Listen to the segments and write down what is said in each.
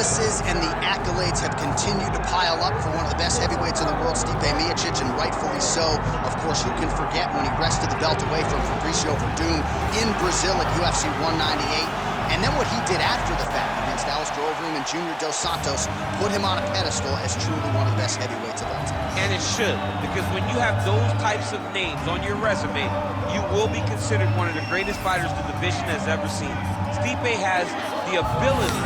successes and the accolades have continued to pile up for one of the best heavyweights in the world, Stipe Miocic, and rightfully so. Of course, who can forget when he wrested the belt away from Fabricio Verdum in Brazil at UFC 198? And then what he did after the fact against Alistair Overeem and Junior Dos Santos put him on a pedestal as truly one of the best heavyweights of all time. And it should, because when you have those types of names on your resume, you will be considered one of the greatest fighters the division has ever seen. Stipe has the ability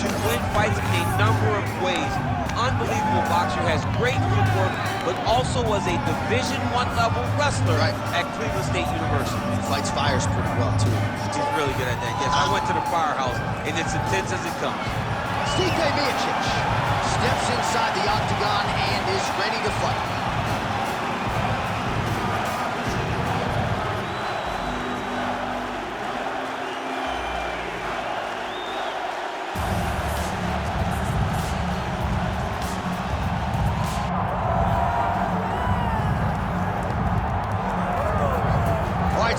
to win fights in a number of ways. Unbelievable boxer, has great footwork, but also was a Division I level wrestler at Cleveland State University. Fights fires pretty well, too. He's really good at that, yes. I went to the firehouse, and it's intense as it comes. Stipe Miocic steps inside the octagon and is ready to fight.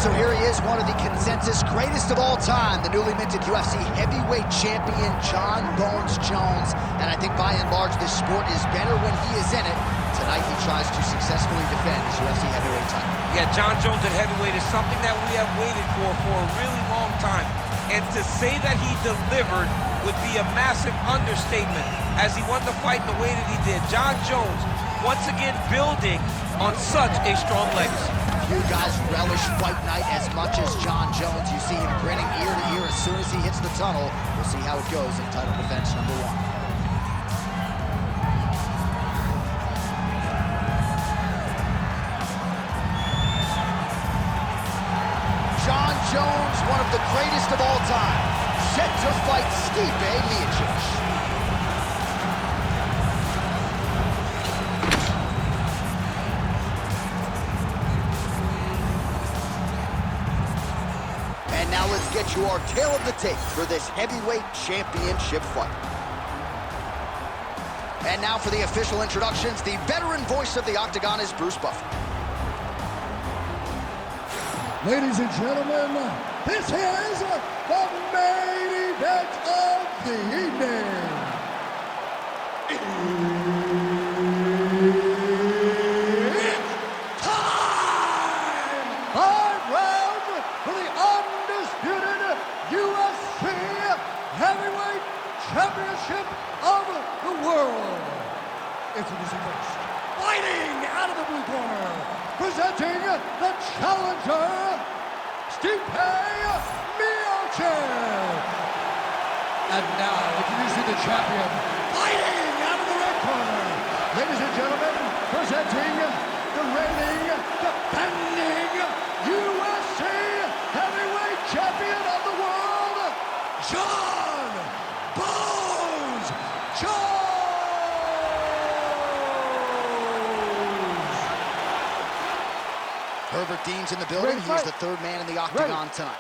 So here he is, one of the consensus greatest of all time, the newly minted UFC heavyweight champion, Jon Bones Jones. And I think by and large, this sport is better when he is in it. Tonight, he tries to successfully defend his UFC heavyweight title. Yeah, Jon Jones at heavyweight is something that we have waited for a really long time. And to say that he delivered would be a massive understatement as he won the fight the way that he did. Jon Jones, once again, building on such a strong legacy. You guys relish fight night as much as Jon Jones. You see him grinning ear to ear as soon as he hits the tunnel. We'll see how it goes in title defense #1. Jon Jones, one of the greatest of all time, set to fight Stipe Miocic. Now let's get you our tale of the tape for this heavyweight championship fight. And now for the official introductions, the veteran voice of the Octagon is Bruce Buffer. Ladies and gentlemen, this is the main event of the evening. It's time! 5 rounds for the undisputed UFC Heavyweight Championship of the world. Introducing first, fighting out of the blue corner, presenting the challenger, Stipe Miocic. And now, introducing the champion, fighting out of the red corner, ladies and gentlemen, presenting the reigning, defending UFC Heavyweight Champion of the world, Jon Bones Jones. Herbert Dean's in the building. He's the third man in the octagon tonight.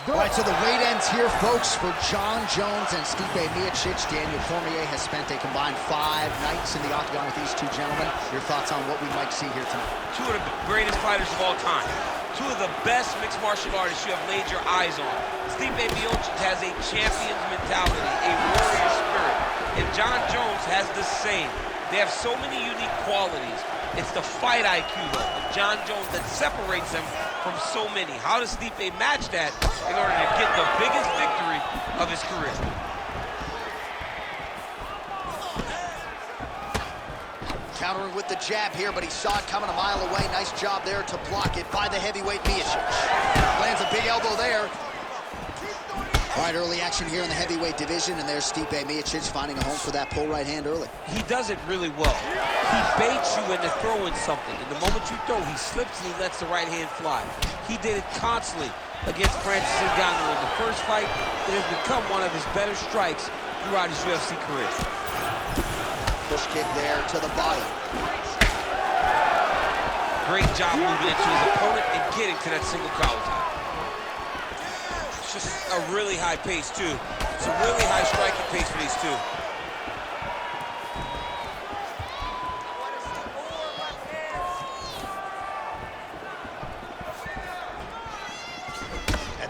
All right, so the weight ends here, folks, for Jon Jones and Stipe Miocic. Daniel Cormier has spent a combined 5 nights in the octagon with these two gentlemen. Your thoughts on what we might see here tonight? Two of the greatest fighters of all time. Two of the best mixed martial artists you have laid your eyes on. Stipe Miocic has a champion's mentality, a warrior spirit, and Jon Jones has the same. They have so many unique qualities. It's the fight IQ, though, of Jon Jones that separates them from so many. How does Stipe match that in order to get the biggest victory of his career? Countering with the jab here, but he saw it coming a mile away. Nice job there to block it by the heavyweight Miocic. Lands a big elbow there. All right, early action here in the heavyweight division, and there's Stipe Miocic finding a home for that pull right hand early. He does it really well. He baits you into throwing something, and the moment you throw, he slips and he lets the right hand fly. He did it constantly against Francis Ngannou in the first fight. It has become one of his better strikes throughout his UFC career. Push kick there to the body. Great job moving into his opponent and getting to that single collar tie. It's just a really high pace, too. It's a really high striking pace for these two.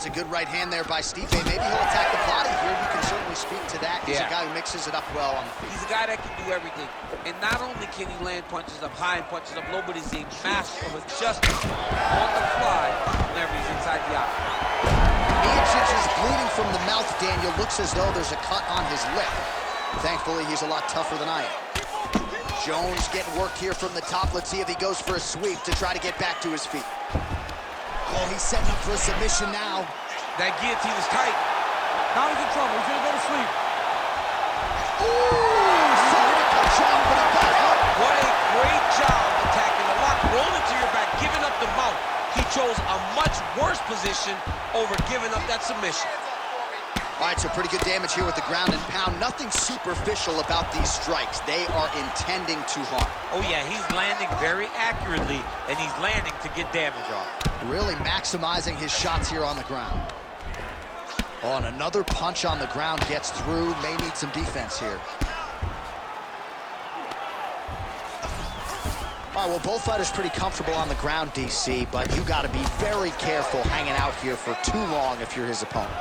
That's a good right hand there by Stipe. Maybe he'll attack the body here. You can certainly speak to that. He's a guy who mixes it up well on the feet. He's a guy that can do everything. And not only can he land punches up high and punches up low, but he's a master of adjusting on the fly whenever he's inside the octagon. Miocic is bleeding from the mouth, Daniel. Looks as though there's a cut on his lip. Thankfully, he's a lot tougher than I am. Jones getting worked here from the top. Let's see if he goes for a sweep to try to get back to his feet. Oh, he's setting up for a submission now. That guillotine is tight. Now he's in trouble. He's gonna go to sleep. Ooh, sorry to cut you off, but he got up. What a great job attacking the lock, rolling to your back, giving up the mount. He chose a much worse position over giving up that submission. All right, so pretty good damage here with the ground and pound. Nothing superficial about these strikes. They are intending to harm. Oh yeah, he's landing very accurately, and he's landing to get damage off. Really maximizing his shots here on the ground. Oh, and another punch on the ground gets through. May need some defense here. All right, well, both fighters pretty comfortable on the ground, DC, but you got to be very careful hanging out here for too long if you're his opponent.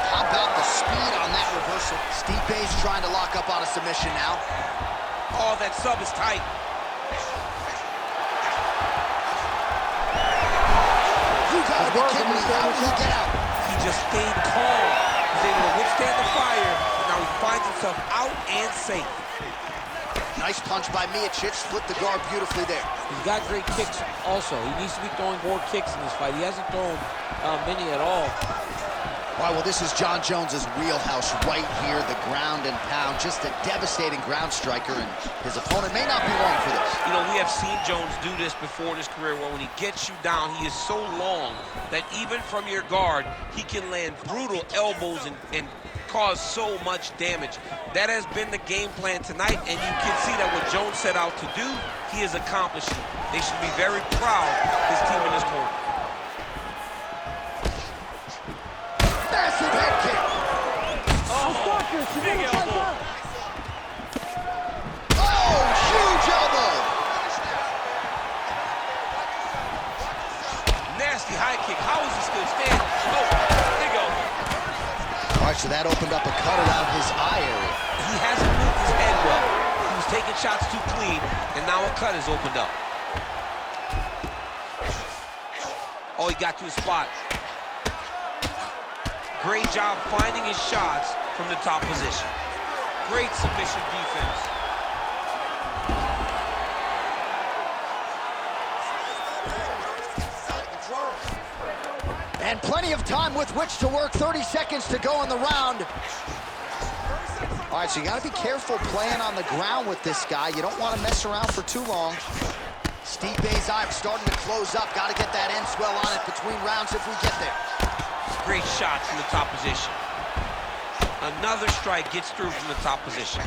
How about the speed on that reversal? Stipe's trying to lock up on a submission now. Oh, that sub is tight. You gotta be kidding me. How did he get out? He just stayed calm. He's able to withstand the fire, and now he finds himself out and safe. Nice punch by Miocic. Split the guard beautifully there. He's got great kicks also. He needs to be throwing more kicks in this fight. He hasn't thrown many at all. All right, well, this is Jon Jones's wheelhouse right here, the ground and pound. Just a devastating ground striker, and his opponent may not be wrong for this. You know, we have seen Jones do this before in his career, where when he gets you down, he is so long that even from your guard, he can land brutal elbows and cause so much damage. That has been the game plan tonight, and you can see that what Jones set out to do, he is accomplishing. They should be very proud of his team in this corner. Massive head kick. Oh, big elbow. Oh, huge elbow. Nasty high kick. How is he still standing? Oh, big elbow. All right, so that opened up a cut around his eye area. He hasn't moved his head well. He was taking shots too clean, and now a cut has opened up. Oh, he got to his spot. Great job finding his shots from the top position. Great submission defense. And plenty of time with which to work. 30 seconds to go in the round. All right, so you got to be careful playing on the ground with this guy. You don't want to mess around for too long. Stipe's eye starting to close up. Got to get that end swell on it between rounds if we get there. Great shots from the top position. Another strike gets through from the top position.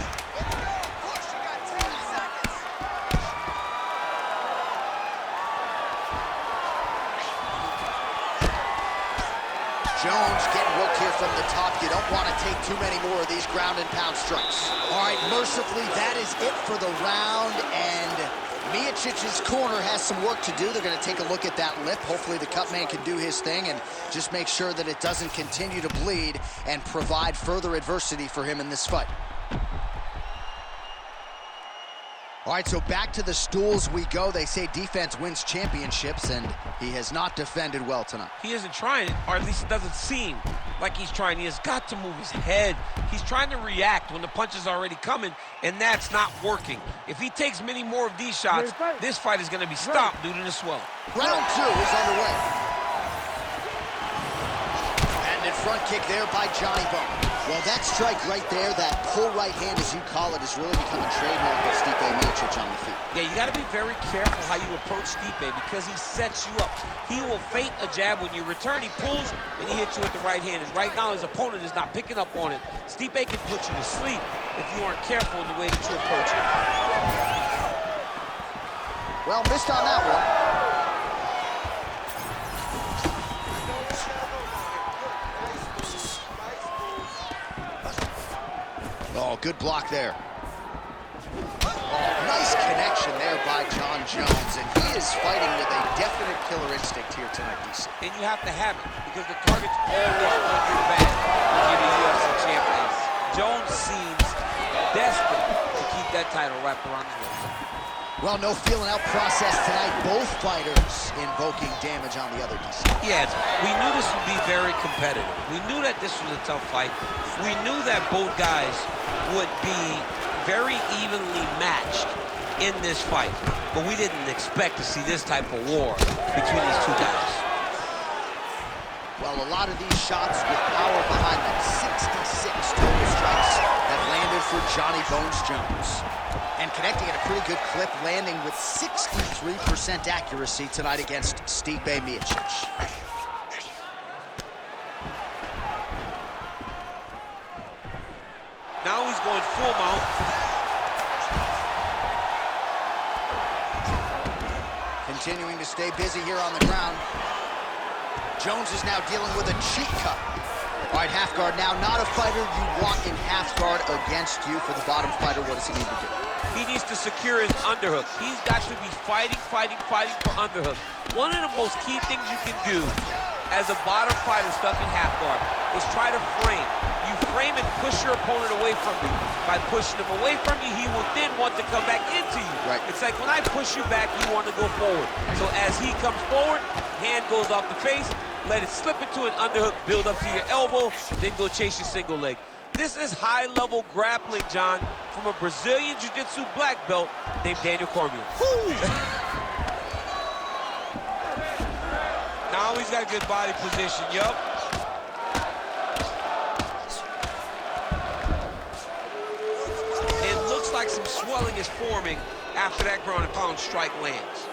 Jones getting worked here from the top. You don't want to take too many more of these ground and pound strikes. All right, mercifully, that is it for the round, and Miocic's corner has some work to do. They're going to take a look at that lip. Hopefully the cut man can do his thing and just make sure that it doesn't continue to bleed and provide further adversity for him in this fight. All right, so back to the stools we go. They say defense wins championships, and he has not defended well tonight. He isn't trying, or at least it doesn't seem like he's trying. He has got to move his head. He's trying to react when the punch is already coming, and that's not working. If he takes many more of these shots, this fight is going to be stopped due to the swelling. Round two is underway. And in front kick there by Johnny Bone. Well, that strike right there, that pull right hand, as you call it, is really becoming trademark of Stipe Miocic on the feet. Yeah, you got to be very careful how you approach Stipe because he sets you up. He will feint a jab when you return. He pulls, and he hits you with the right hand. And right now, his opponent is not picking up on it. Stipe can put you to sleep if you aren't careful in the way that you approach it. Well, missed on that one. Oh, good block there. Oh, nice connection there by Jon Jones, and he is fighting with a definite killer instinct here tonight, DC. And you have to have it, because the target's always on your back when you're the UFC champion. Jones seems desperate to keep that title wrapped around his waist. Well, no feeling out process tonight. Both fighters invoking damage on the other, DC. Yes, we knew this would be very competitive. We knew that this was a tough fight. We knew that both guys would be very evenly matched in this fight, but we didn't expect to see this type of war between these two guys. Well, a lot of these shots with power behind them. 66 total strikes have landed for Johnny Bones Jones. And connecting at a pretty good clip, landing with 63% accuracy tonight against Stipe Miocic. Now he's going full mount. Continuing to stay busy here on the ground. Jones is now dealing with a cheek cut. All right, half guard now. Not a fighter you want in half guard against you. For the bottom fighter, what does he need to do? He needs to secure his underhook. He's got to be fighting for underhook. One of the most key things you can do as a bottom fighter stuck in half guard is try to frame. You frame and push your opponent away from you. By pushing him away from you, he will then want to come back into you. Right. It's like when I push you back, you want to go forward. So as he comes forward, hand goes off the face, let it slip into an underhook, build up to your elbow, then go chase your single leg. This is high-level grappling, John, from a Brazilian Jiu-Jitsu black belt named Daniel Cormier. Now he's got a good body position, yup. It looks like some swelling is forming after that ground and pound strike lands.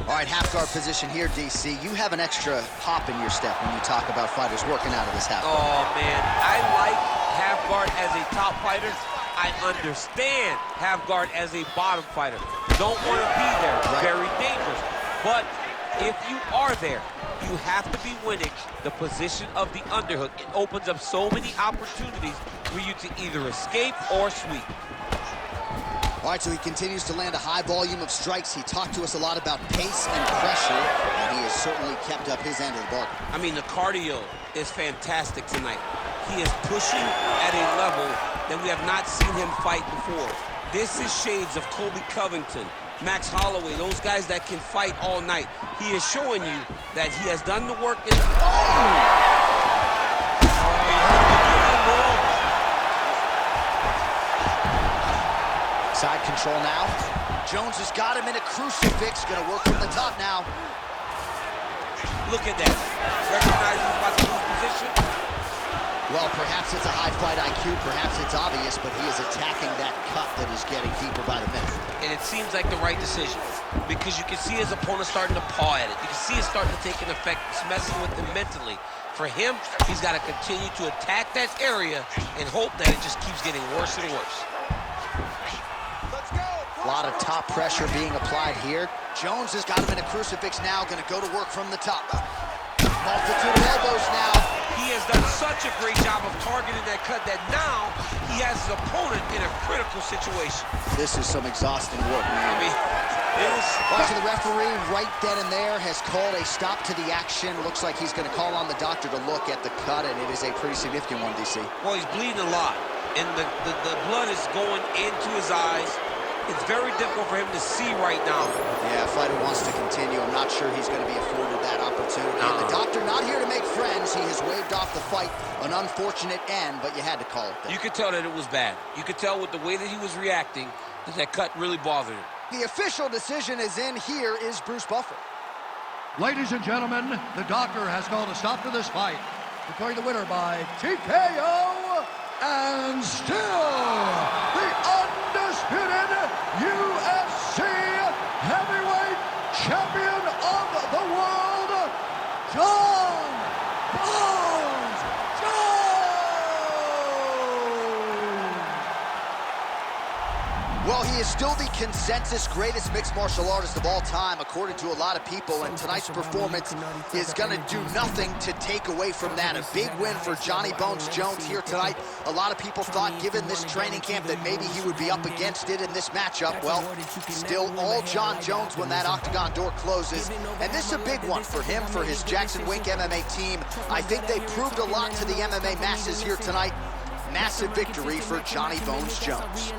All right, half guard position here, DC. You have an extra hop in your step when you talk about fighters working out of this half guard. Oh, man, I like half guard as a top fighter. I understand half guard as a bottom fighter. Don't want to be there. It's very dangerous. But if you are there, you have to be winning the position of the underhook. It opens up so many opportunities for you to either escape or sweep. All right, so he continues to land a high volume of strikes. He talked to us a lot about pace and pressure, and he has certainly kept up his end of the bargain. I mean, the cardio is fantastic tonight. He is pushing at a level that we have not seen him fight before. This is shades of Colby Covington, Max Holloway, those guys that can fight all night. He is showing you that he has done the work in... Side control now. Jones has got him in a crucifix. Gonna work from the top now. Look at that. Recognizes he's about to lose position. Well, perhaps it's a high fight IQ, perhaps it's obvious, but he is attacking that cut that is getting deeper by the minute. And it seems like the right decision, because you can see his opponent starting to paw at it. You can see it starting to take an effect. It's messing with him mentally. For him, he's got to continue to attack that area and hope that it just keeps getting worse and worse. A lot of top pressure being applied here. Jones has got him in a crucifix now, gonna go to work from the top. Multitude of elbows now. He has done such a great job of targeting that cut that now he has his opponent in a critical situation. This is some exhausting work, man. I mean, it is... Watching the referee right then and there has called a stop to the action. Looks like he's gonna call on the doctor to look at the cut, and it is a pretty significant one, DC. Well, he's bleeding a lot, and the blood is going into his eyes. It's very difficult for him to see right now. Yeah, fighter wants to continue. I'm not sure he's going to be afforded that opportunity. And the doctor not here to make friends. He has waved off the fight. An unfortunate end, but you had to call it there. You could tell that it was bad. You could tell with the way that he was reacting that cut really bothered him. The official decision is in. Here is Bruce Buffer. Ladies and gentlemen, the doctor has called a stop to this fight, declaring the winner by TKO, and still the undisputed UFC heavyweight champion of the world, John Bones Jones! 1 Well, he is still the consensus greatest mixed martial artist of all time, according to a lot of people, and tonight's performance is going to do nothing to take away from that. A big win for Johnny Bones Jones here tonight. A lot of people thought, given this training camp, that maybe he would be up against it in this matchup. Well, still all John Jones when that octagon door closes. And this is a big one for him, for his Jackson Wink MMA team. I think they proved a lot to the MMA masses here tonight. Massive victory for Johnny Bones Jones.